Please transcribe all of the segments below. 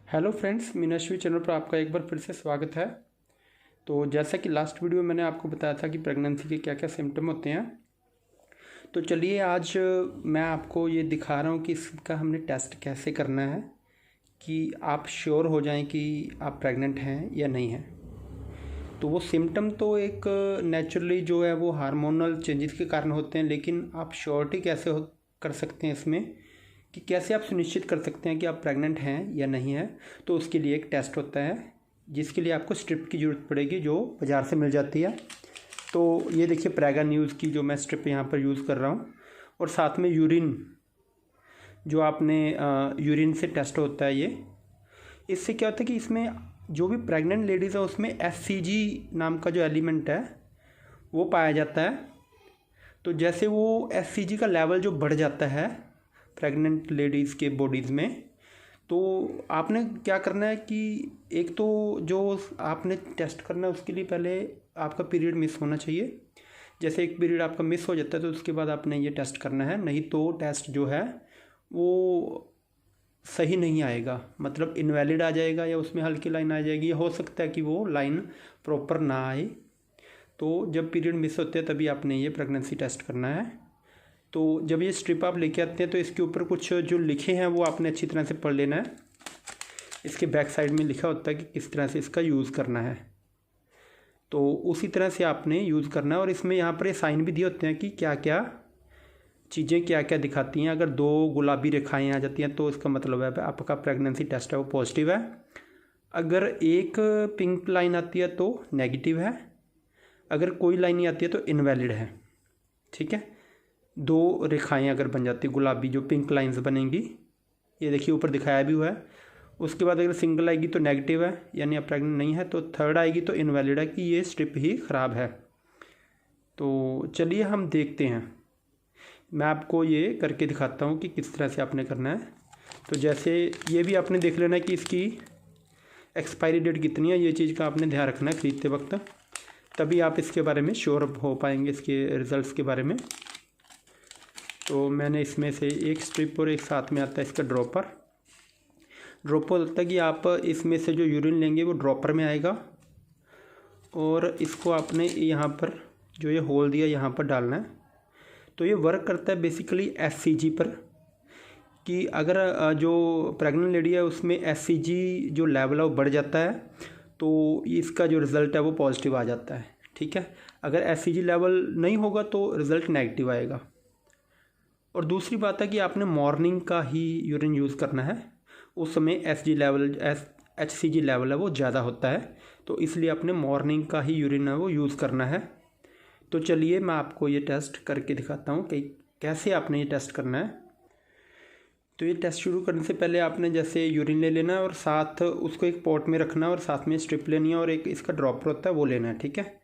Hello friends, मीनाश्वी channel पर आपका एक बार फिर से स्वागत है। तो जैसा कि लास्ट वीडियो में मैंने आपको बताया था कि प्रेगनेंसी के क्या क्या सिम्टम होते हैं, तो चलिए आज मैं आपको ये दिखा रहा हूँ कि इसका हमने टेस्ट कैसे करना है कि आप श्योर हो जाएं कि आप प्रेग्नेंट हैं या नहीं हैं। तो वो सिम्टम तो एक नेचुरली जो है वो हार्मोनल चेंजेस के कारण होते हैं, लेकिन आप श्योरिटी कैसे कर सकते हैं इसमें कि कैसे आप सुनिश्चित कर सकते हैं कि आप प्रेग्नेंट हैं या नहीं हैं। तो उसके लिए एक टेस्ट होता है जिसके लिए आपको स्ट्रिप की ज़रूरत पड़ेगी, जो बाज़ार से मिल जाती है। तो ये देखिए प्रेगा न्यूज़ की जो मैं स्ट्रिप यहाँ पर यूज़ कर रहा हूँ, और साथ में यूरिन जो आपने यूरिन से टेस्ट होता है। ये इससे क्या होता है कि इसमें जो भी प्रेग्नेंट लेडीज़ है उसमें SCG नाम का जो एलिमेंट है वो पाया जाता है। तो जैसे वो SCG का लेवल जो बढ़ जाता है प्रेग्नेंट लेडीज़ के बॉडीज़ में, तो आपने क्या करना है कि एक तो जो आपने टेस्ट करना है उसके लिए पहले आपका पीरियड मिस होना चाहिए। जैसे एक पीरियड आपका मिस हो जाता है तो उसके बाद आपने ये टेस्ट करना है, नहीं तो टेस्ट जो है वो सही नहीं आएगा, मतलब इनवैलिड आ जाएगा या उसमें हल्की लाइन आ जाएगी, या हो सकता है कि वो लाइन प्रॉपर ना आए। तो जब पीरियड मिस होते हैं तभी आपने ये प्रेगनेंसी टेस्ट करना है। तो जब ये स्ट्रिप आप लेके आते हैं तो इसके ऊपर कुछ जो लिखे हैं वो आपने अच्छी तरह से पढ़ लेना है। इसके बैक साइड में लिखा होता है कि किस तरह से इसका यूज़ करना है, तो उसी तरह से आपने यूज़ करना है। और इसमें यहाँ पर ये साइन भी दिए होते हैं कि क्या क्या चीज़ें क्या क्या दिखाती हैं। अगर 2 गुलाबी रेखाएँ आ जाती हैं तो इसका मतलब है आपका प्रेगनेंसी टेस्ट है वो पॉजिटिव है। अगर एक पिंक लाइन आती है तो नेगेटिव है, अगर कोई लाइन नहीं आती है तो इनवैलिड है। ठीक है, 2 रेखाएँ अगर बन जाती गुलाबी जो पिंक लाइंस बनेंगी, ये देखिए ऊपर दिखाया भी हुआ है। उसके बाद अगर सिंगल आएगी तो नेगेटिव है, यानी आप प्रेग्नेंट नहीं है। तो थर्ड आएगी तो इनवैलिड है कि ये स्ट्रिप ही ख़राब है। तो चलिए हम देखते हैं, मैं आपको ये करके दिखाता हूँ कि किस तरह से आपने करना है। तो जैसे ये भी आपने देख लेना है कि इसकी एक्सपायरी डेट कितनी है, ये चीज़ का आपने ध्यान रखना है खरीदते वक्त, तभी आप इसके बारे में श्योर हो पाएंगे, इसके रिज़ल्ट्स के बारे में। तो मैंने इसमें से एक स्ट्रिप और एक साथ में आता है इसका ड्रॉपर होता है कि आप इसमें से जो यूरिन लेंगे वो ड्रॉपर में आएगा, और इसको आपने यहाँ पर जो ये होल दिया यहाँ पर डालना है। तो ये वर्क करता है बेसिकली SCG पर, कि अगर जो प्रेग्नेंट लेडी है उसमें SCG जो लेवल है वो बढ़ जाता है तो इसका जो रिज़ल्ट है वो पॉजिटिव आ जाता है। ठीक है, अगर SCG लेवल नहीं होगा तो रिज़ल्ट नेगेटिव आएगा। और दूसरी बात है कि आपने मॉर्निंग का ही यूरिन यूज़ करना है, उस समय HCG लेवल है वो ज़्यादा होता है, तो इसलिए आपने मॉर्निंग का ही यूरिन है वो यूज़ करना है। तो चलिए मैं आपको ये टेस्ट करके दिखाता हूँ कि कैसे आपने ये टेस्ट करना है। तो ये टेस्ट शुरू करने से पहले आपने जैसे यूरिन ले लेना है और साथ उसको एक पॉट में रखना है, और साथ में स्ट्रिप लेनी है, और एक इसका ड्रॉपर होता है वो लेना है। ठीक है,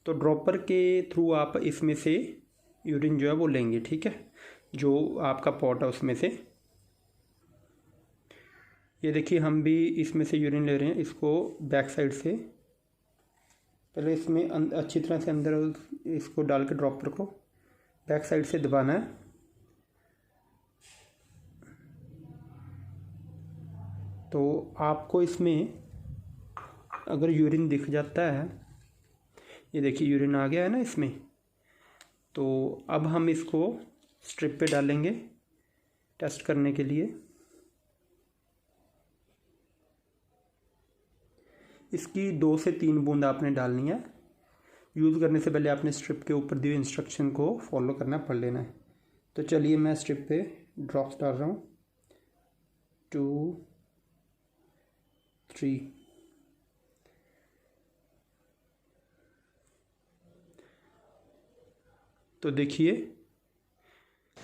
तो ड्रॉपर के थ्रू आप इसमें से यूरिन जो है वो लेंगे। ठीक है, जो आपका पॉट है उसमें से। ये देखिए हम भी इसमें से यूरिन ले रहे हैं। इसको बैक साइड से पहले इसमें अच्छी तरह से अंदर इसको डाल के ड्रॉपर को बैक साइड से दबाना है। तो आपको इसमें अगर यूरिन दिख जाता है, ये देखिए यूरिन आ गया है ना इसमें, तो अब हम इसको स्ट्रिप पे डालेंगे टेस्ट करने के लिए। इसकी 2 से 3 बूंद आपने डालनी है। यूज़ करने से पहले आपने स्ट्रिप के ऊपर दिए इंस्ट्रक्शन को फॉलो करना पड़ लेना है। तो चलिए मैं स्ट्रिप पे ड्रॉप्स डाल रहा हूँ, 2 3। तो देखिए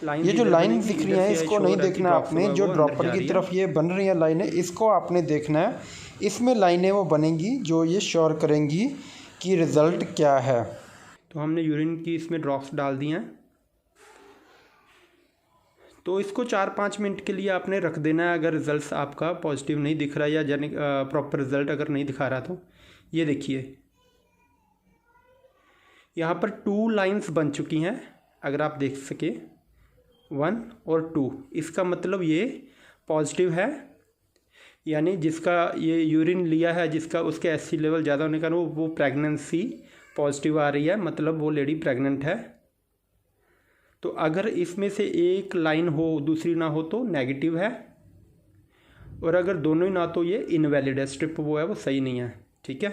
ये जो लाइन दिख रही है इसको नहीं देखना आपने, जो ड्रॉपर की तरफ ये बन रही है लाइनें, इसको आपने देखना है। इसमें लाइनें वो बनेंगी जो ये श्योर करेंगी कि रिज़ल्ट क्या है। तो हमने यूरिन की इसमें ड्रॉप्स डाल दिए हैं, तो इसको 4-5 मिनट के लिए आपने रख देना है। अगर रिज़ल्ट आपका पॉजिटिव नहीं दिख रहा है या प्रॉपर रिज़ल्ट अगर नहीं दिखा रहा, तो ये देखिए यहाँ पर 2 लाइंस बन चुकी हैं, अगर आप देख सके 1 और 2, इसका मतलब ये पॉजिटिव है। यानी जिसका ये यूरिन लिया है जिसका, उसके एससी लेवल ज़्यादा होने के कारण वो प्रेगनेंसी पॉजिटिव आ रही है, मतलब वो लेडी प्रेग्नेंट है। तो अगर इसमें से एक लाइन हो दूसरी ना हो तो नेगेटिव है, और अगर दोनों ही ना तो ये इनवैलिड है, स्ट्रिप वो है वो सही नहीं है। ठीक है,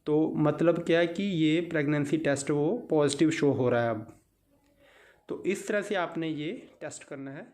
तो मतलब क्या है कि ये प्रेगनेंसी टेस्ट वो पॉजिटिव शो हो रहा है अब। तो इस तरह से आपने ये टेस्ट करना है।